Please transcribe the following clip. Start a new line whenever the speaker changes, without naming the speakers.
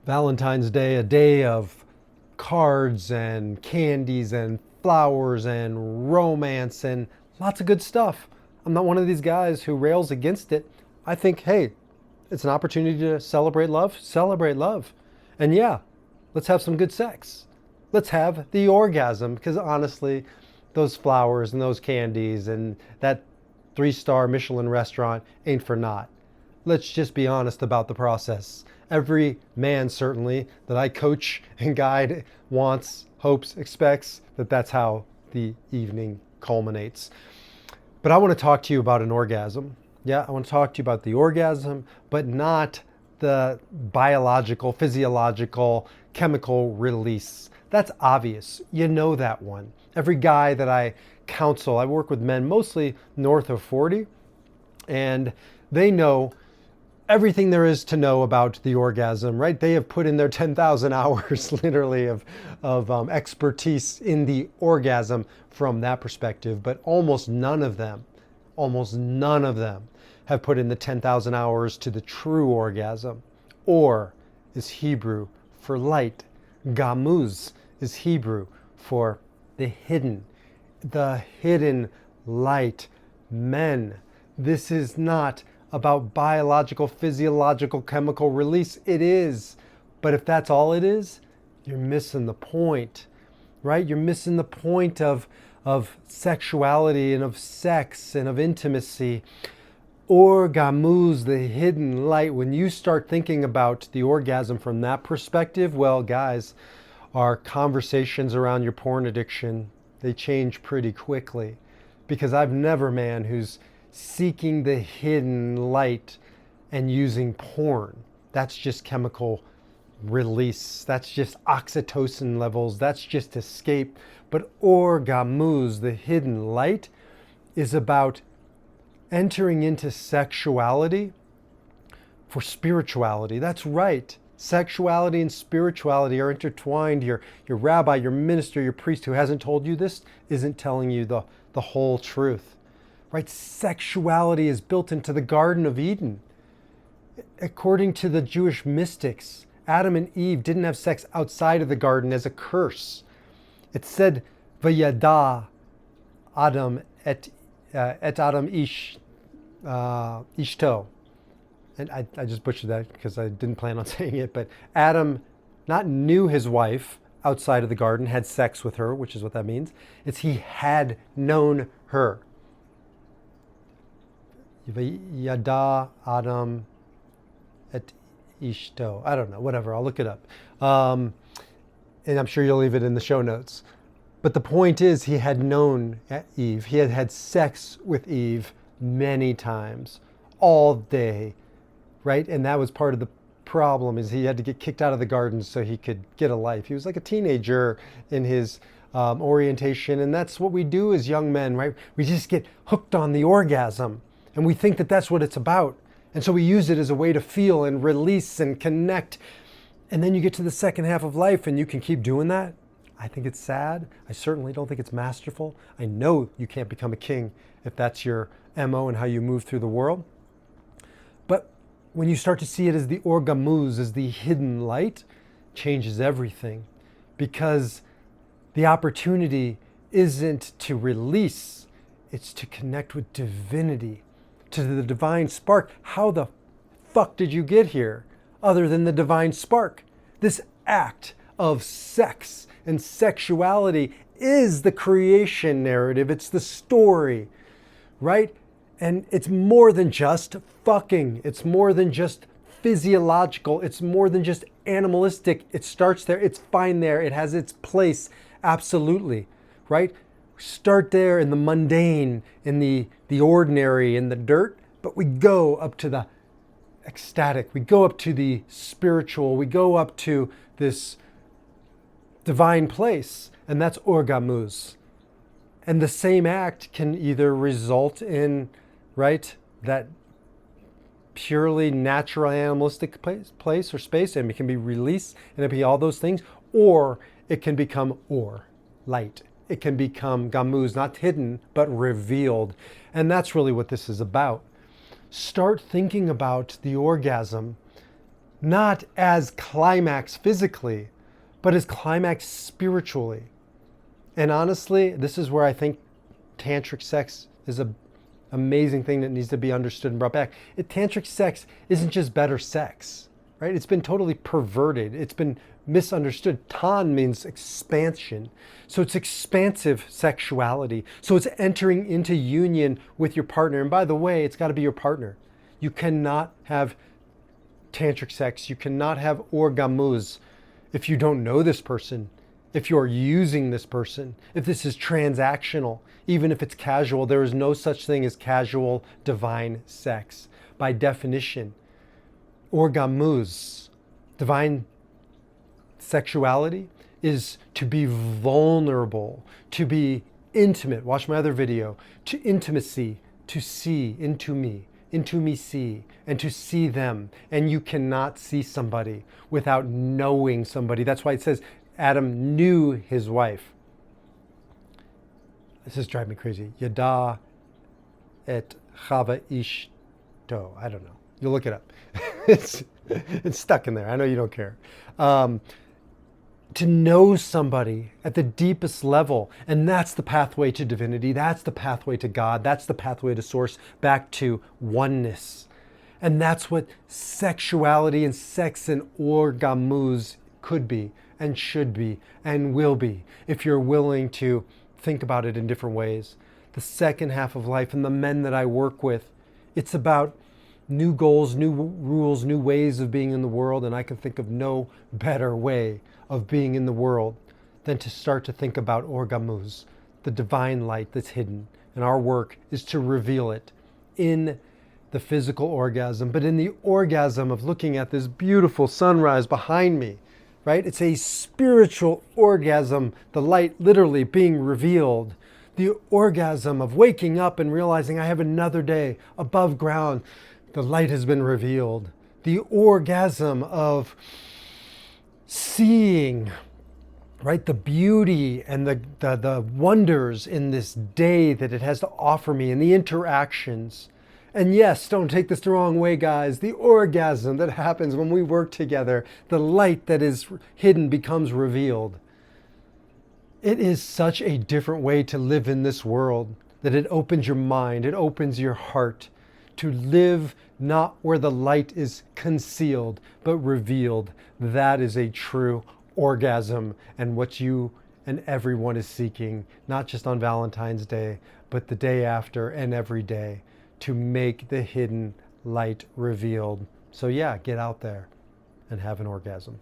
Valentine's Day, a day of cards and candies and flowers and romance and lots of good stuff. I'm not one of these guys who rails against it. I think, hey, it's an opportunity to celebrate love, celebrate love. And yeah, let's have some good sex. Let's have the orgasm, because honestly, those flowers and those candies and that 3-star Michelin restaurant ain't for naught. Let's just be honest about the process. Every man, certainly, that I coach and guide wants, hopes, expects that that's how the evening culminates. But I want to talk to you about an orgasm. Yeah, I want to talk to you about the orgasm, but not the biological, physiological, chemical release. That's obvious. You know that one. Every guy that I counsel, I work with men mostly north of 40, and they know everything there is to know about the orgasm, right? They have put in their 10,000 hours literally of expertise in the orgasm from that perspective, but almost none of them have put in the 10,000 hours to the true orgasm. Or is Hebrew for light. Ganuz is Hebrew for the hidden light. Men, this is not about biological, physiological, chemical release. It is. But if that's all it is, you're missing the point, right? You're missing the point of sexuality and of sex and of intimacy. Orgasm, the hidden light. When you start thinking about the orgasm from that perspective, well, guys, our conversations around your porn addiction, they change pretty quickly. Because I've never a man who's seeking the hidden light and using porn. That's just chemical release. That's just oxytocin levels. That's just escape. But orgasm, the hidden light, is about entering into sexuality for spirituality. That's right. Sexuality and spirituality are intertwined. Your rabbi, your minister, your priest who hasn't told you this isn't telling you the whole truth. Right? Sexuality is built into the Garden of Eden. According to the Jewish mystics, Adam and Eve didn't have sex outside of the garden as a curse. It said, "Vayada Adam et Adam ishto." And I just butchered that because I didn't plan on saying it. But Adam not knew his wife outside of the garden, had sex with her, which is what that means. It's he had known her. Yada Adam et Ishto. I don't know, whatever, I'll look it up. And I'm sure you'll leave it in the show notes. But the point is, he had known Eve. He had had sex with Eve many times, all day, right? And that was part of the problem, is he had to get kicked out of the garden so he could get a life. He was like a teenager in his orientation. And that's what we do as young men, right? We just get hooked on the orgasm. And we think that that's what it's about. And so we use it as a way to feel and release and connect. And then you get to the second half of life and you can keep doing that. I think it's sad. I certainly don't think it's masterful. I know you can't become a king if that's your MO and how you move through the world. But when you start to see it as the orgasm, as the hidden light, changes everything. Because the opportunity isn't to release, it's to connect with divinity, to the divine spark. How the fuck did you get here other than the divine spark? This act of sex and sexuality is the creation narrative. It's the story, right? And it's more than just fucking. It's more than just physiological. It's more than just animalistic. It starts there. It's fine there. It has its place. Absolutely, right? Start there in the mundane, in the ordinary, in the dirt, but we go up to the ecstatic. We go up to the spiritual. We go up to this divine place, and that's orgasm. And the same act can either result in, right, that purely natural animalistic place or space, and it can be released, and it can be all those things, or it can become light. It can become gamuz, not hidden, but revealed. And that's really what this is about. Start thinking about the orgasm not as climax physically, but as climax spiritually. And honestly, this is where I think tantric sex is an amazing thing that needs to be understood and brought back. Tantric sex isn't just better sex, right? It's been totally perverted. It's been misunderstood. Tan means expansion. So it's expansive sexuality. So it's entering into union with your partner. And by the way, it's got to be your partner. You cannot have tantric sex. You cannot have orgasms if you don't know this person, if you're using this person, if this is transactional, even if it's casual. There is no such thing as casual divine sex. By definition, orgasms, divine sexuality, is to be vulnerable, to be intimate. Watch my other video. To intimacy, to see, into me see, and to see them. And you cannot see somebody without knowing somebody. That's why it says Adam knew his wife. This is driving me crazy. Yada et Chava ishto. I don't know. You'll look it up. It's stuck in there. I know you don't care. To know somebody at the deepest level. And that's the pathway to divinity. That's the pathway to God. That's the pathway to source, back to oneness. And that's what sexuality and sex and orgasms could be and should be and will be, if you're willing to think about it in different ways. The second half of life and the men that I work with, it's about new goals, new rules, new ways of being in the world. And I can think of no better way of being in the world than to start to think about orgasms, the divine light that's hidden. And our work is to reveal it in the physical orgasm, but in the orgasm of looking at this beautiful sunrise behind me, right? It's a spiritual orgasm, the light literally being revealed. The orgasm of waking up and realizing I have another day above ground. The light has been revealed. The orgasm of seeing, right, the beauty and the wonders in this day that it has to offer me, and the interactions. And yes, don't take this the wrong way, guys. The orgasm that happens when we work together, the light that is hidden becomes revealed. It is such a different way to live in this world that it opens your mind, it opens your heart to live not where the light is concealed, but revealed. That is a true orgasm, and what you and everyone is seeking, not just on Valentine's Day, but the day after and every day, to make the hidden light revealed. So yeah, get out there and have an orgasm.